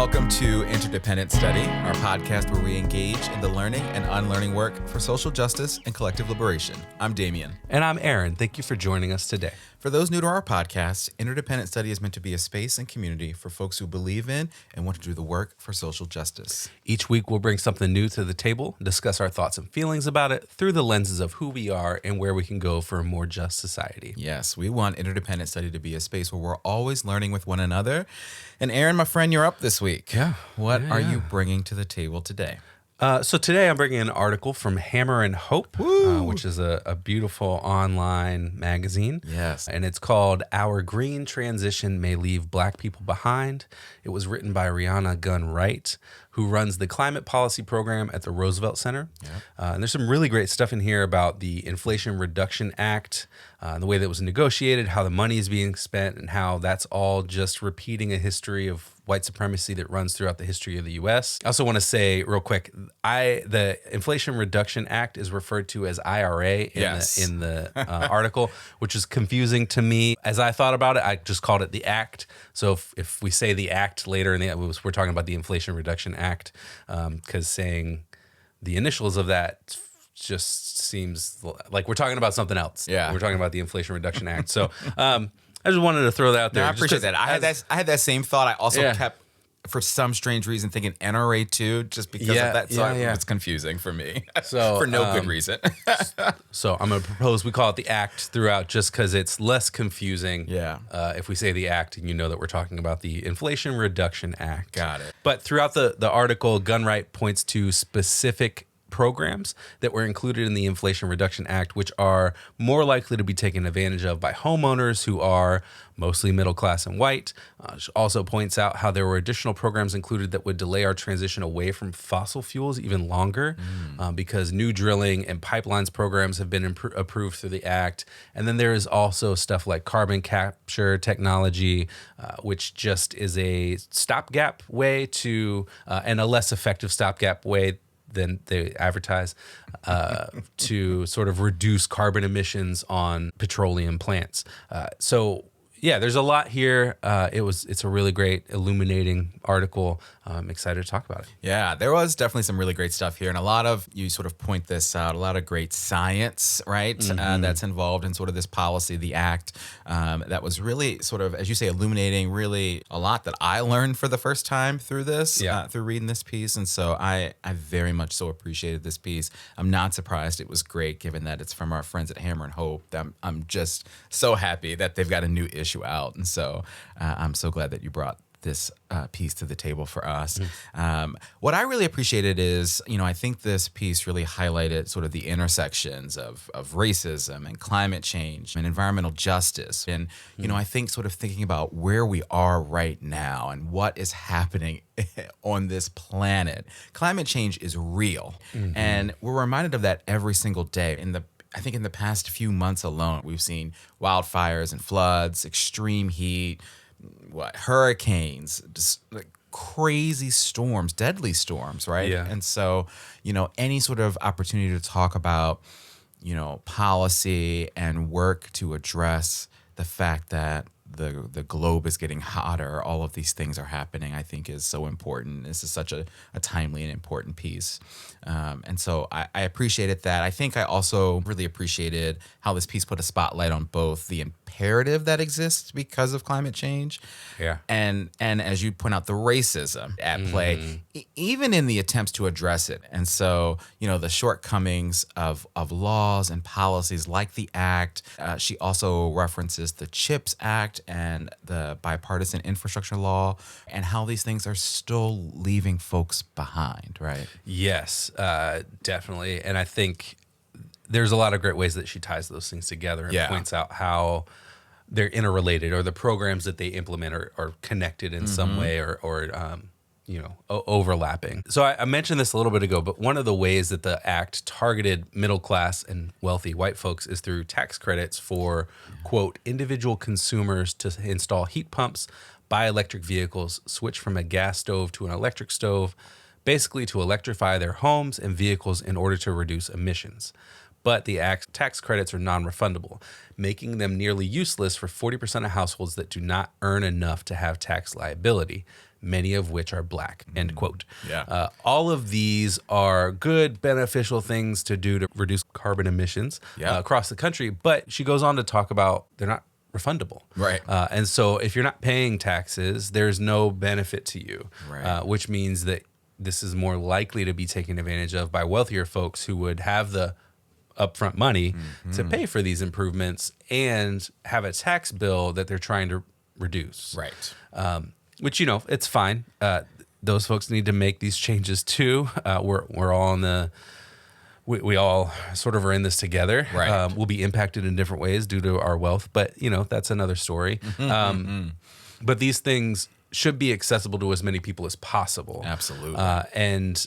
welcome to Interdependent Study, our podcast where we engage in the learning and unlearning work for social justice and collective liberation. I'm Damien. And I'm Aaron. Thank you for joining us today. For those new to our podcast, Interdependent Study is meant to be a space and community for folks who believe in and want to do the work for social justice. Each week, we'll bring something new to the table, discuss our thoughts and feelings about it through the lenses of who we are and where we can go for a more just society. Yes, we want Interdependent Study to be a space where we're always learning with one another. And Aaron, my friend, you're up this week. Yeah. What are you bringing to the table today? So today I'm bringing an article from Hammer and Hope, which is a beautiful online magazine. Yes. And it's called Our Green Transition May Leave Black People Behind. It was written by Rhiana Gunn-Wright, who runs the climate policy program at the Roosevelt Center. Yep. And there's some really great stuff in here about the Inflation Reduction Act, the way that it was negotiated, how the money is being spent, and how that's all just repeating a history of white supremacy that runs throughout the history of the U.S. I also want to say real quick, the Inflation Reduction Act is referred to as IRA in the article, which is confusing to me. As I thought about it, I just called it the Act. So if we say the Act later we're talking about the Inflation Reduction Act, because saying the initials of that just seems like we're talking about something else. Yeah, we're talking about the Inflation Reduction Act. So I just wanted to throw that out there. No, I appreciate that. I had that same thought. I also kept, for some strange reason, thinking NRA too, just because of that. So it's confusing for me. So for no good reason. So I'm going to propose we call it the Act throughout, just because it's less confusing. Yeah. If we say the Act, and you know that we're talking about the Inflation Reduction Act. Got it. But throughout the article, Gunn-Wright points to specific programs that were included in the Inflation Reduction Act, which are more likely to be taken advantage of by homeowners who are mostly middle class and white. She also points out how there were additional programs included that would delay our transition away from fossil fuels even longer, because new drilling and pipelines programs have been approved through the Act. And then there is also stuff like carbon capture technology, which just is a stopgap way to, and a less effective stopgap way than they advertise, to sort of reduce carbon emissions on petroleum plants. So there's a lot here. It's a really great illuminating article. I'm excited to talk about it. Yeah, there was definitely some really great stuff here, and a lot of, you sort of point this out, a lot of great science, right? That's involved in sort of this policy, the Act, that was really sort of, as you say, illuminating really a lot that I learned for the first time through this, through reading this piece. And so I very much so appreciated this piece. I'm not surprised it was great, given that it's from our friends at Hammer and Hope. I'm just so happy that they've got a new issue out. And so I'm so glad that you brought this piece to the table for us. What I really appreciated is, I think this piece really highlighted sort of the intersections of racism and climate change and environmental justice. And, I think sort of thinking about where we are right now and what is happening on this planet. Climate change is real. And we're reminded of that every single day. I think in the past few months alone, we've seen wildfires and floods, extreme heat, hurricanes, just like crazy storms, deadly storms, right? Yeah. And so, any sort of opportunity to talk about, policy and work to address the fact that the globe is getting hotter, all of these things are happening, I think is so important. This is such a timely and important piece. And so I appreciated that. I think I also really appreciated how this piece put a spotlight on both the imperative that exists because of climate change, and as you point out, the racism at play, even in the attempts to address it. And so, the shortcomings of laws and policies like the Act. She also references the CHIPS Act and the bipartisan infrastructure law, and how these things are still leaving folks behind, right? Yes, definitely. And I think there's a lot of great ways that she ties those things together and points out how they're interrelated, or the programs that they implement are connected in some way, or overlapping. So I mentioned this a little bit ago, but one of the ways that the Act targeted middle class and wealthy white folks is through tax credits for, quote, individual consumers to install heat pumps, buy electric vehicles, switch from a gas stove to an electric stove, basically to electrify their homes and vehicles in order to reduce emissions. But the Act's tax credits are non-refundable, making them nearly useless for 40% of households that do not earn enough to have tax liability, many of which are black, end quote. Yeah. All of these are good, beneficial things to do to reduce carbon emissions across the country. But she goes on to talk about they're not refundable. Right. And so if you're not paying taxes, there's no benefit to you, which means that this is more likely to be taken advantage of by wealthier folks who would have the upfront money to pay for these improvements and have a tax bill that they're trying to reduce. Right. Which, it's fine. Those folks need to make these changes too. We're all in the... We all sort of are in this together. Right. We'll be impacted in different ways due to our wealth, but that's another story. But these things should be accessible to as many people as possible. Absolutely. And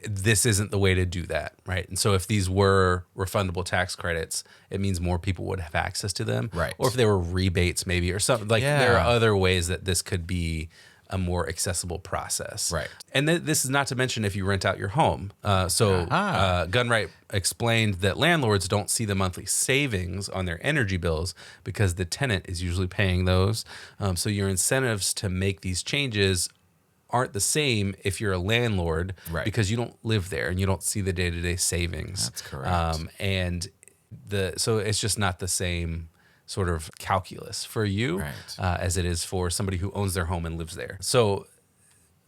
this isn't the way to do that, right? And so if these were refundable tax credits, it means more people would have access to them. Right. Or if they were rebates maybe or something. There are other ways that this could be a more accessible process. Right. And this is not to mention if you rent out your home. Gunn-Wright explained that landlords don't see the monthly savings on their energy bills because the tenant is usually paying those. So your incentives to make these changes aren't the same if you're a landlord because you don't live there and you don't see the day-to-day savings. That's correct. So it's just not the same sort of calculus for you as it is for somebody who owns their home and lives there. So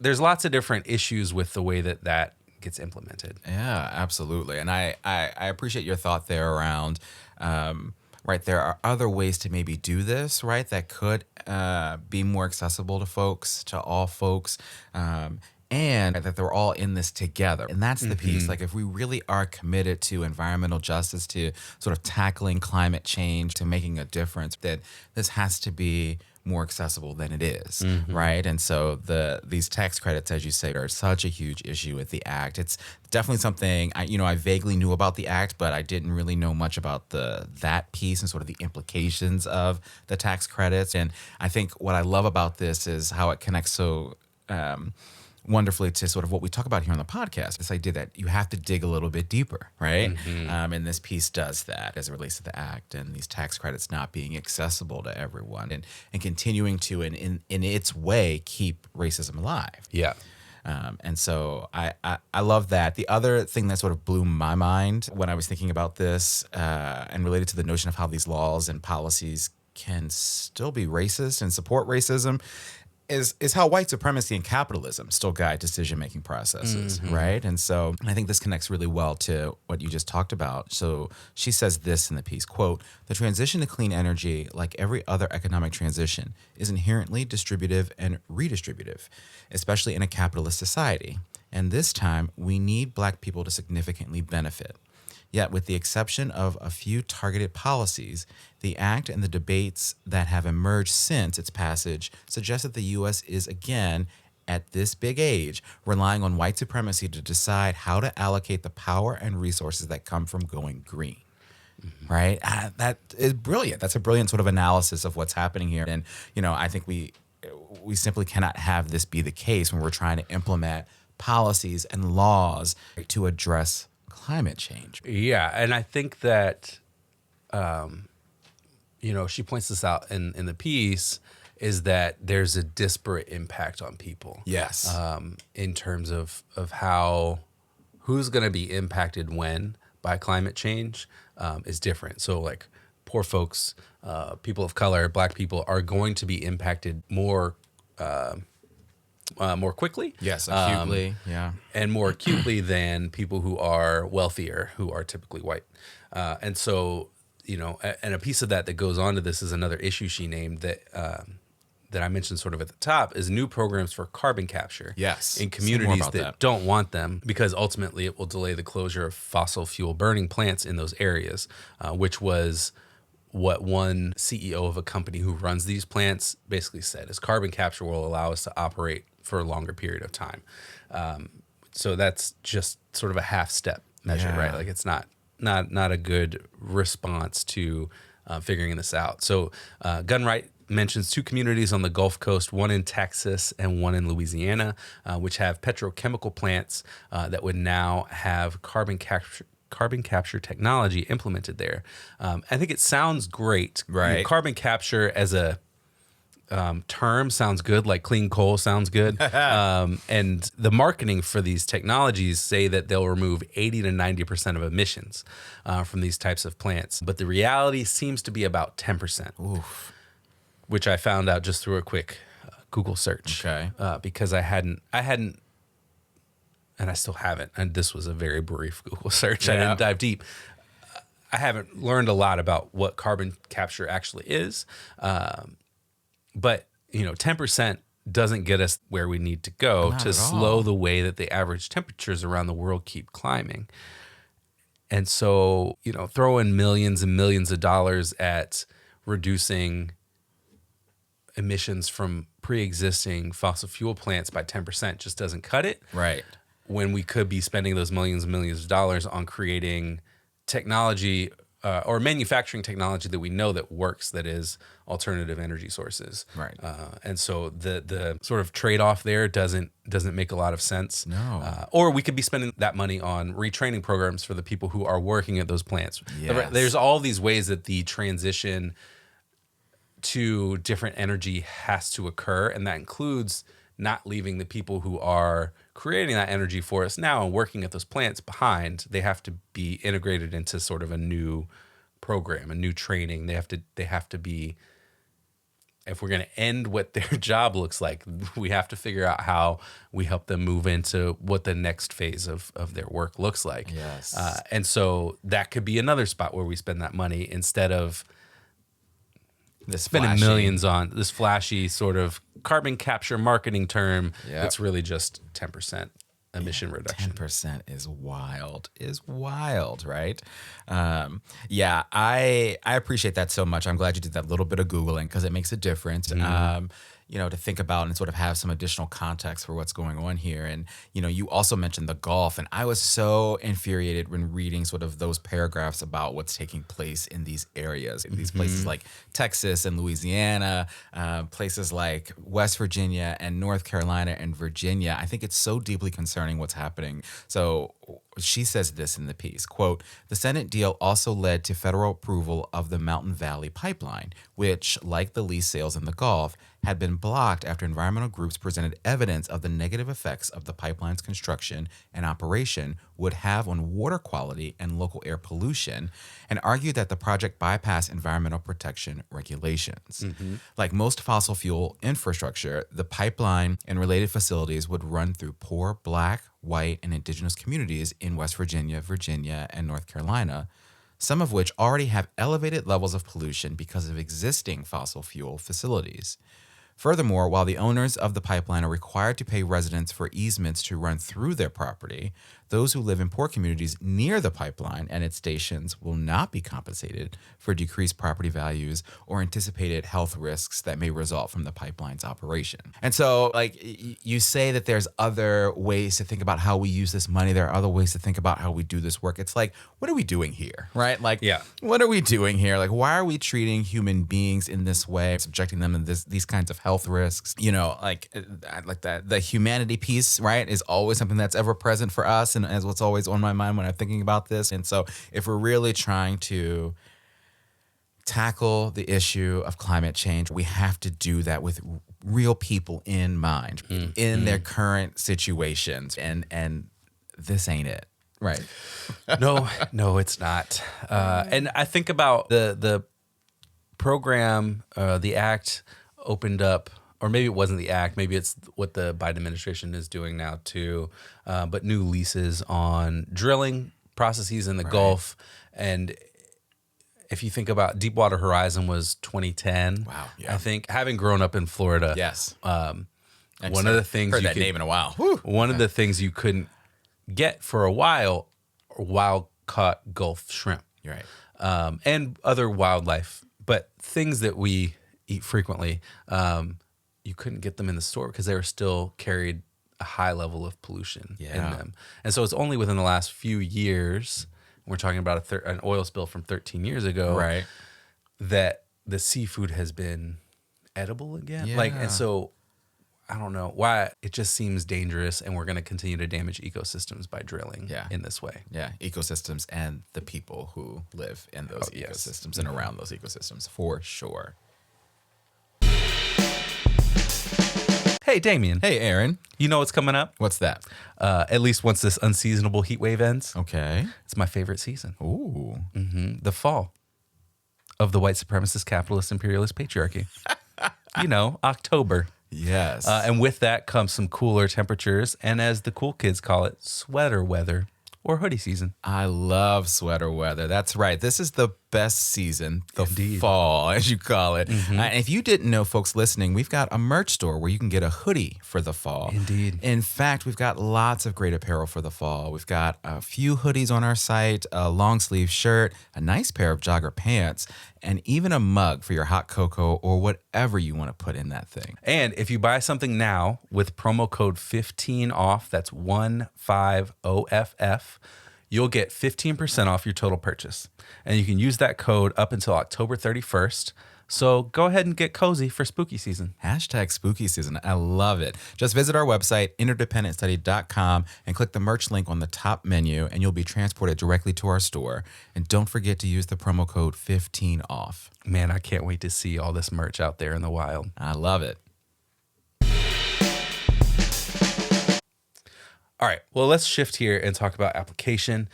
there's lots of different issues with the way that gets implemented. Yeah, absolutely. And I appreciate your thought there around, there are other ways to maybe do this, right, that could be more accessible to all folks. And that they're all in this together. And that's the piece. Like, if we really are committed to environmental justice, to sort of tackling climate change, to making a difference, that this has to be more accessible than it is, right? And so these tax credits, as you say, are such a huge issue with the act. It's definitely something I vaguely knew about the act, but I didn't really know much about that piece and sort of the implications of the tax credits. And I think what I love about this is how it connects so wonderfully to sort of what we talk about here on the podcast, this idea that you have to dig a little bit deeper, right? And this piece does that as it relates to the act and these tax credits not being accessible to everyone and continuing to, in its way, keep racism alive. Yeah. And so I love that. The other thing that sort of blew my mind when I was thinking about this and related to the notion of how these laws and policies can still be racist and support racism is how white supremacy and capitalism still guide decision-making processes, right? And so I think this connects really well to what you just talked about. So she says this in the piece, quote, "The transition to clean energy, like every other economic transition, is inherently distributive and redistributive, especially in a capitalist society. And this time, we need Black people to significantly benefit. Yet, with the exception of a few targeted policies, the act and the debates that have emerged since its passage suggest that the U.S. is again, at this big age, relying on white supremacy to decide how to allocate the power and resources that come from going green." Right? That is brilliant. That's a brilliant sort of analysis of what's happening here. And, I think we simply cannot have this be the case when we're trying to implement policies and laws to address climate change. Yeah, and I think that, she points this out in the piece, is that there's a disparate impact on people. Yes. In terms of who's going to be impacted when by climate change is different. So like poor folks, people of color, Black people are going to be impacted more quickly. Yes, acutely. And more acutely than people who are wealthier, who are typically white. And so, and a piece of that goes on to this is another issue she named that I mentioned sort of at the top is new programs for carbon capture. Yes. In communities that don't want them, because ultimately it will delay the closure of fossil fuel burning plants in those areas, which was what one CEO of a company who runs these plants basically said is carbon capture will allow us to operate for a longer period of time. So that's just sort of a half step measure, right? Like it's not a good response to figuring this out. So Gunn-Wright mentions two communities on the Gulf Coast, one in Texas and one in Louisiana, which have petrochemical plants that would now have carbon capture technology implemented there. I think it sounds great. Right. Carbon capture as a term sounds good, like clean coal sounds good. And the marketing for these technologies say that they'll remove 80 to 90% of emissions from these types of plants. But the reality seems to be about 10%, which I found out just through a quick Google search. Okay. Because I hadn't, and I still haven't, and this was a very brief Google search. Yeah. I didn't dive deep. I haven't learned a lot about what carbon capture actually is. But, 10% doesn't get us where we need to go Not to at slow all. the way that the average temperatures around the world keep climbing. And so, throw in millions and millions of dollars at reducing emissions from pre-existing fossil fuel plants by 10% just doesn't cut it. Right. When we could be spending those millions and millions of dollars on creating technology or manufacturing technology that we know that works, that is alternative energy sources. Right. And so the sort of trade-off there doesn't make a lot of sense. No. Or we could be spending that money on retraining programs for the people who are working at those plants. Yes. There's all these ways that the transition to different energy has to occur, and that includes not leaving the people who are creating that energy for us now and working at those plants behind. They have to be integrated into sort of a new program, a new training. They have to be, if we're going to end what their job looks like, we have to figure out how we help them move into what the next phase of their work looks like. Yes. And so that could be another spot where we spend that money instead of spending millions on this flashy sort of carbon capture marketing term. Yep. It's really just 10% emission reduction. 10% is wild, right? I appreciate that so much. I'm glad you did that little bit of Googling because it makes a difference. To think about and sort of have some additional context for what's going on here. And, you also mentioned the Gulf, and I was so infuriated when reading sort of those paragraphs about what's taking place in these areas, in these places like Texas and Louisiana, places like West Virginia and North Carolina and Virginia. I think it's so deeply concerning what's happening. So she says this in the piece, quote, "The Senate deal also led to federal approval of the Mountain Valley Pipeline, which, like the lease sales in the Gulf, had been blocked after environmental groups presented evidence of the negative effects of the pipeline's construction and operation would have on water quality and local air pollution, and argued that the project bypassed environmental protection regulations. Like most fossil fuel infrastructure, the pipeline and related facilities would run through poor Black, white, and indigenous communities in West Virginia, Virginia, and North Carolina, some of which already have elevated levels of pollution because of existing fossil fuel facilities. Furthermore, while the owners of the pipeline are required to pay residents for easements to run through their property, those who live in poor communities near the pipeline and its stations will not be compensated for decreased property values or anticipated health risks that may result from the pipeline's operation." And so, you say that there's other ways to think about how we use this money. There are other ways to think about how we do this work. It's like, what are we doing here, right? What are we doing here? Why are we treating human beings in this way, subjecting them to these kinds of health risks? The humanity piece, right, is always something that's ever present for us and as what's always on my mind when I'm thinking about this. And so if we're really trying to tackle the issue of climate change, we have to do that with real people in mind, in their current situations. And this ain't it. Right. No, it's not. And I think about the program, the act opened up, or maybe it wasn't the act, maybe it's what the Biden administration is doing now too, but new leases on drilling processes in the Gulf. And if you think about Deepwater Horizon was 2010. Wow. Yeah. I think, having grown up in Florida. Yes. One of the things heard that name in a while. One of the things you couldn't get for a while are wild caught Gulf shrimp. You're right. And other wildlife, but things that we eat frequently, you couldn't get them in the store because they were still carried a high level of pollution in them. And so it's only within the last few years, we're talking about an oil spill from 13 years ago, Right. that the seafood has been edible again. Yeah. And so I don't know why it just seems dangerous, and we're going to continue to damage ecosystems by drilling in this way. Yeah, ecosystems and the people who live in those ecosystems and around those ecosystems, for sure. Hey, Damien. Hey, Aaron. You know what's coming up? What's that? At least once this unseasonable heat wave ends. Okay. It's my favorite season. Ooh. The fall of the white supremacist, capitalist, imperialist patriarchy. October. Yes. And with that comes some cooler temperatures, and as the cool kids call it, sweater weather or hoodie season. I love sweater weather. That's right. This is the best season, the Indeed. fall, as you call it. And if you didn't know, folks listening, we've got a merch store where you can get a hoodie for the fall. Indeed. In fact, we've got lots of great apparel for the fall. We've got a few hoodies on our site, a long sleeve shirt, a nice pair of jogger pants, and even a mug for your hot cocoa or whatever you want to put in that thing. And if you buy something now with promo code 15 off, that's 150FF, you'll get 15% off your total purchase. And you can use that code up until October 31st. So go ahead and get cozy for spooky season. Hashtag spooky season. I love it. Just visit our website, interdependentstudy.com, and click the merch link on the top menu, and you'll be transported directly to our store. And don't forget to use the promo code 15 off. Man, I can't wait to see all this merch out there in the wild. I love it. All right, well, let's shift here and talk about application.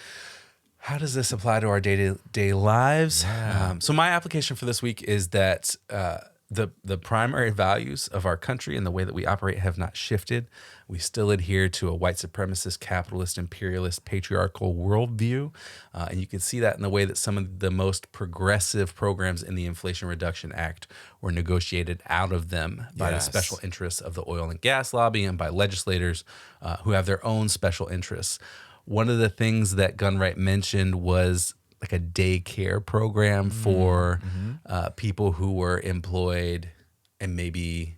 How does this apply to our day-to-day lives? Yeah. So my application for this week is that the primary values of our country and the way that we operate have not shifted. We still adhere to a white supremacist, capitalist, imperialist, patriarchal worldview. And you can see that in the way that some of the most progressive programs in the Inflation Reduction Act were negotiated out of them by the special interests of the oil and gas lobby and by legislators who have their own special interests. One of the things that Gunn-Wright mentioned was like a daycare program for people who were employed and maybe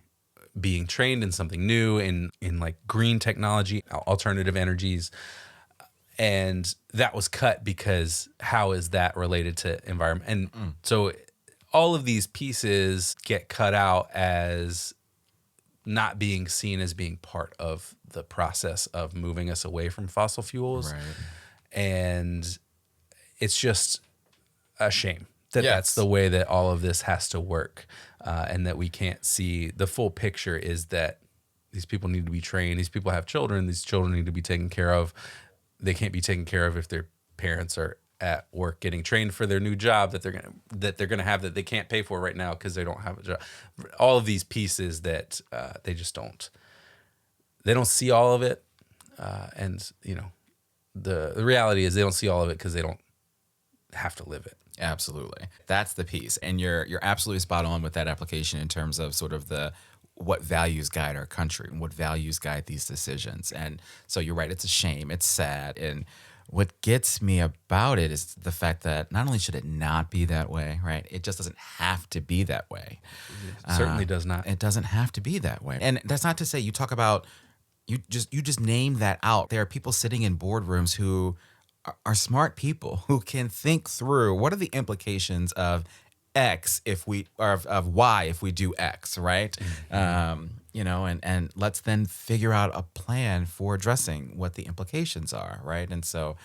being trained in something new in like green technology, alternative energies. And that was cut because how is that related to environment? And so all of these pieces get cut out as not being seen as being part of the process of moving us away from fossil fuels. Right. And it's just a shame that that's the way that all of this has to work, and that we can't see the full picture is that these people need to be trained. These people have children. These children need to be taken care of. They can't be taken care of if their parents are at work getting trained for their new job that they're gonna have that they can't pay for right now because they don't have a job. All of these pieces that they just don't. They don't see all of it, and the reality is they don't see all of it because they don't have to live it. Absolutely. That's the piece. And you're absolutely spot on with that application in terms of sort of what values guide our country and what values guide these decisions. And so you're right, it's a shame, it's sad. And what gets me about it is the fact that not only should it not be that way, right? It just doesn't have to be that way. It certainly does not. It doesn't have to be that way. And that's not to say you talk about, you just name that out. There are people sitting in boardrooms who are smart people who can think through what are the implications of X if we, or of Y if we do X, right? And let's then figure out a plan for addressing what the implications are, right? And so,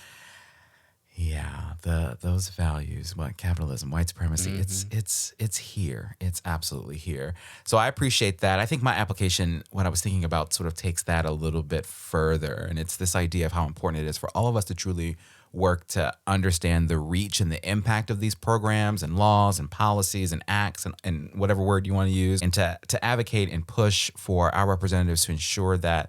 yeah, those values, what capitalism, white supremacy, it's here. It's absolutely here. So I appreciate that. I think my application, what I was thinking about, sort of takes that a little bit further, and it's this idea of how important it is for all of us to truly work to understand the reach and the impact of these programs and laws and policies and acts and whatever word you want to use, and to advocate and push for our representatives to ensure that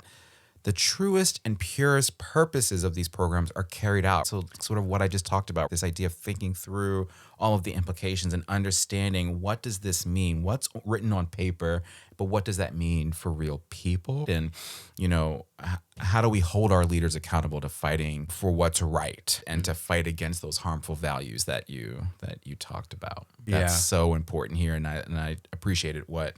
the truest and purest purposes of these programs are carried out. So sort of what I just talked about, this idea of thinking through all of the implications and understanding what does this mean? What's written on paper, but what does that mean for real people? And, how do we hold our leaders accountable to fighting for what's right and to fight against those harmful values that you talked about? That's so important here. And I appreciated what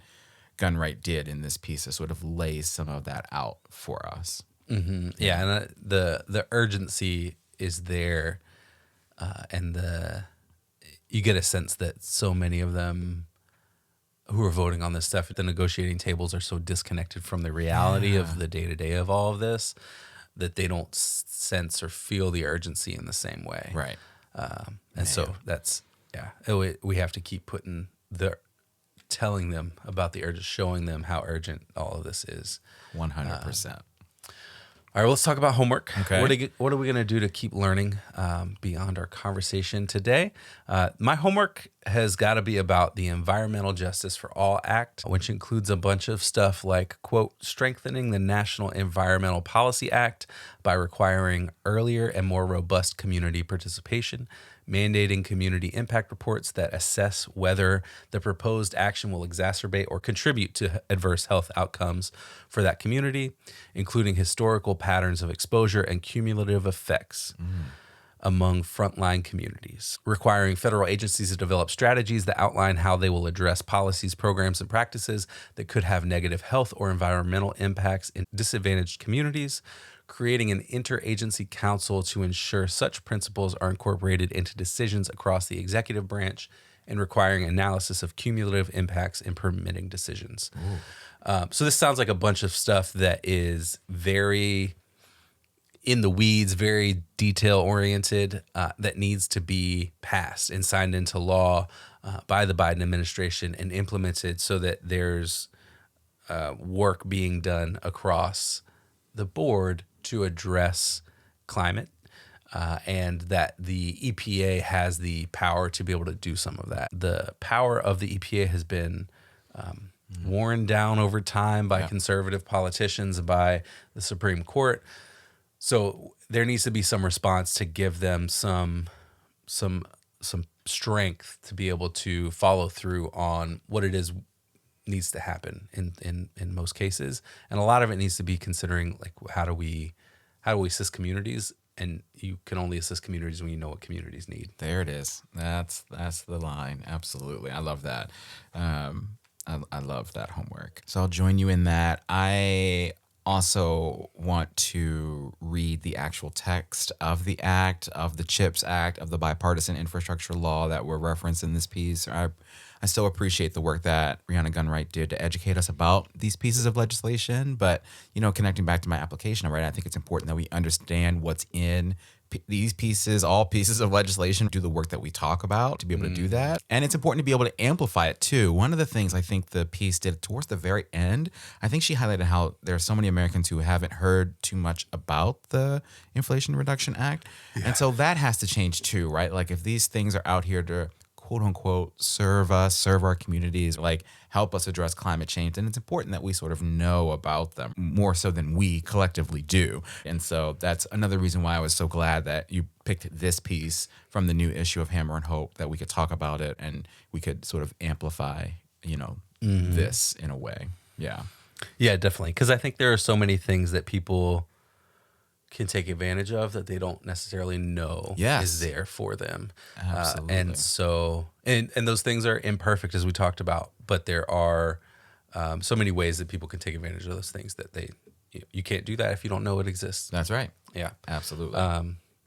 Gunn-Wright did in this piece to sort of lay some of that out for us. Mm-hmm. Yeah, and the urgency is there, and you get a sense that so many of them who are voting on this stuff at the negotiating tables are so disconnected from the reality of the day-to-day of all of this that they don't sense or feel the urgency in the same way. Right. And so that's, we have to keep putting telling them about the urgent, showing them how urgent all of this is. 100%. All right, well, let's talk about homework. Okay. What are we going to do to keep learning beyond our conversation today? My homework has got to be about the Environmental Justice for All Act, which includes a bunch of stuff like, quote, strengthening the National Environmental Policy Act by requiring earlier and more robust community participation, mandating community impact reports that assess whether the proposed action will exacerbate or contribute to adverse health outcomes for that community, including historical patterns of exposure and cumulative effects among frontline communities, requiring federal agencies to develop strategies that outline how they will address policies, programs, and practices that could have negative health or environmental impacts in disadvantaged communities, creating an interagency council to ensure such principles are incorporated into decisions across the executive branch, and requiring analysis of cumulative impacts in permitting decisions. So this sounds like a bunch of stuff that is very in the weeds, very detail oriented, that needs to be passed and signed into law by the Biden administration and implemented so that there's work being done across the board to address climate, and that the EPA has the power to be able to do some of that. The power of the EPA has been worn down over time by conservative politicians, by the Supreme Court. So there needs to be some response to give them some strength to be able to follow through on what it is needs to happen in most cases. And a lot of it needs to be considering, like, how do we assist communities? And you can only assist communities when you know what communities need. There it is. That's the line. Absolutely. I love that. I love that homework. So I'll join you in that. I also want to read the actual text of the act, of the CHIPS Act, of the bipartisan infrastructure law that were referenced in this piece. I still appreciate the work that Rhiana Gunn-Wright did to educate us about these pieces of legislation. But, connecting back to my application, right, I think it's important that we understand what's in these pieces, all pieces of legislation, do the work that we talk about to be able to do that. And it's important to be able to amplify it too. One of the things I think the piece did towards the very end, I think she highlighted how there are so many Americans who haven't heard too much about the Inflation Reduction Act. Yeah. And so that has to change too, right? Like, if these things are out here to quote unquote serve us, serve our communities, like help us address climate change, and it's important that we sort of know about them more so than we collectively do. And so that's another reason why I was so glad that you picked this piece from the new issue of Hammer and Hope, that we could talk about it and we could sort of amplify, this in a way. Yeah. Yeah, definitely. Because I think there are so many things that people can take advantage of that they don't necessarily know is there for them. Absolutely. And so, and those things are imperfect, as we talked about, but there are so many ways that people can take advantage of those things that you can't do that if you don't know it exists. That's right. Yeah. Absolutely.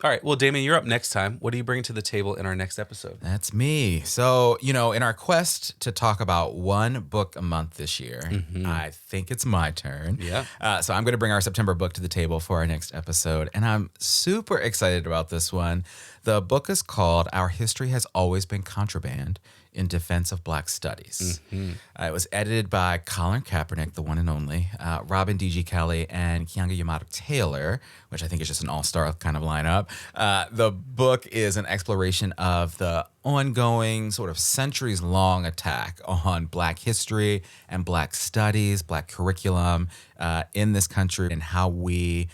All right. Well, Damien, you're up next time. What do you bring to the table in our next episode? That's me. So, in our quest to talk about one book a month this year, I think it's my turn. Yeah. So I'm going to bring our September book to the table for our next episode. And I'm super excited about this one. The book is called Our History Has Always Been Contraband in Defense of Black Studies. It was edited by Colin Kaepernick, the one and only, Robin D.G. Kelly, and Keeanga-Yamahtta Taylor, which I think is just an all-star kind of lineup. The book is an exploration of the ongoing sort of centuries-long attack on Black history and Black studies, Black curriculum in this country, and how we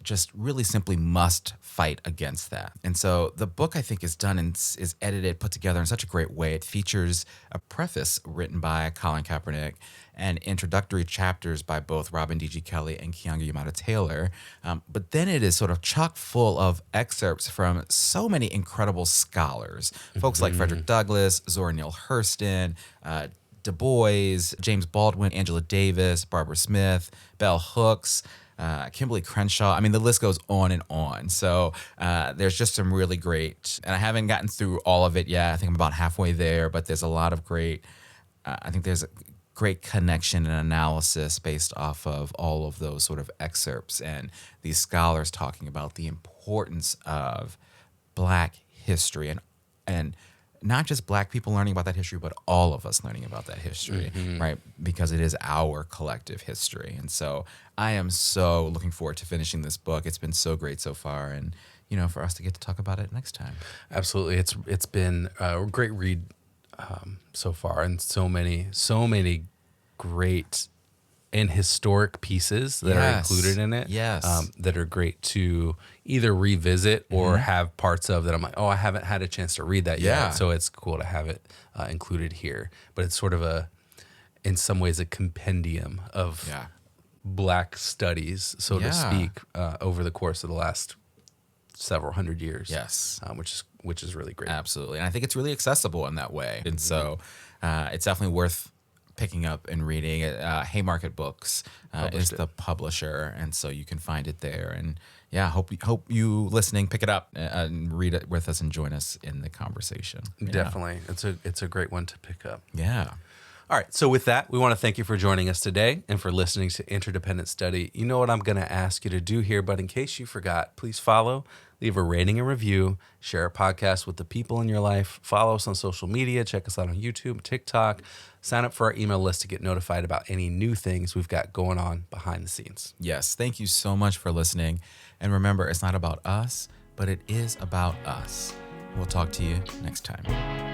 just really simply must fight against that. And so the book, I think, is done and is edited, put together in such a great way. It features a preface written by Colin Kaepernick and introductory chapters by both Robin D.G. Kelly and Keeanga-Yamahtta Taylor. But then it is sort of chock full of excerpts from so many incredible scholars, folks like Frederick Douglass, Zora Neale Hurston, Du Bois, James Baldwin, Angela Davis, Barbara Smith, Bell Hooks, Kimberly Crenshaw. I mean, the list goes on and on. So there's just some really great, and I haven't gotten through all of it yet. I think I'm about halfway there, but there's a lot of great, I think there's a great connection and analysis based off of all of those sort of excerpts and these scholars talking about the importance of Black history and not just Black people learning about that history, but all of us learning about that history, right? Because it is our collective history. And so I am so looking forward to finishing this book. It's been so great so far. And, for us to get to talk about it next time. Absolutely. It's been a great read so far, and so many great and historic pieces that are included in it. Yes. That are great to either revisit or have parts of that I'm like, oh, I haven't had a chance to read that yet. So it's cool to have it included here. But it's sort of in some ways, a compendium of Black studies, so to speak, over the course of the last several hundred years. Yes. Which is really great. Absolutely. And I think it's really accessible in that way. And so it's definitely worth picking up and reading. Haymarket Books is the publisher, and so you can find it there. And hope you listening pick it up and read it with us and join us in the conversation. Definitely. It's a great one to pick up. Yeah. All right. So with that, we want to thank you for joining us today and for listening to Interdependent Study. You know what I'm going to ask you to do here, but in case you forgot, please follow, leave a rating and review, share our podcast with the people in your life, follow us on social media, check us out on YouTube, TikTok, sign up for our email list to get notified about any new things we've got going on behind the scenes. Yes. Thank you so much for listening. And remember, it's not about us, but it is about us. We'll talk to you next time.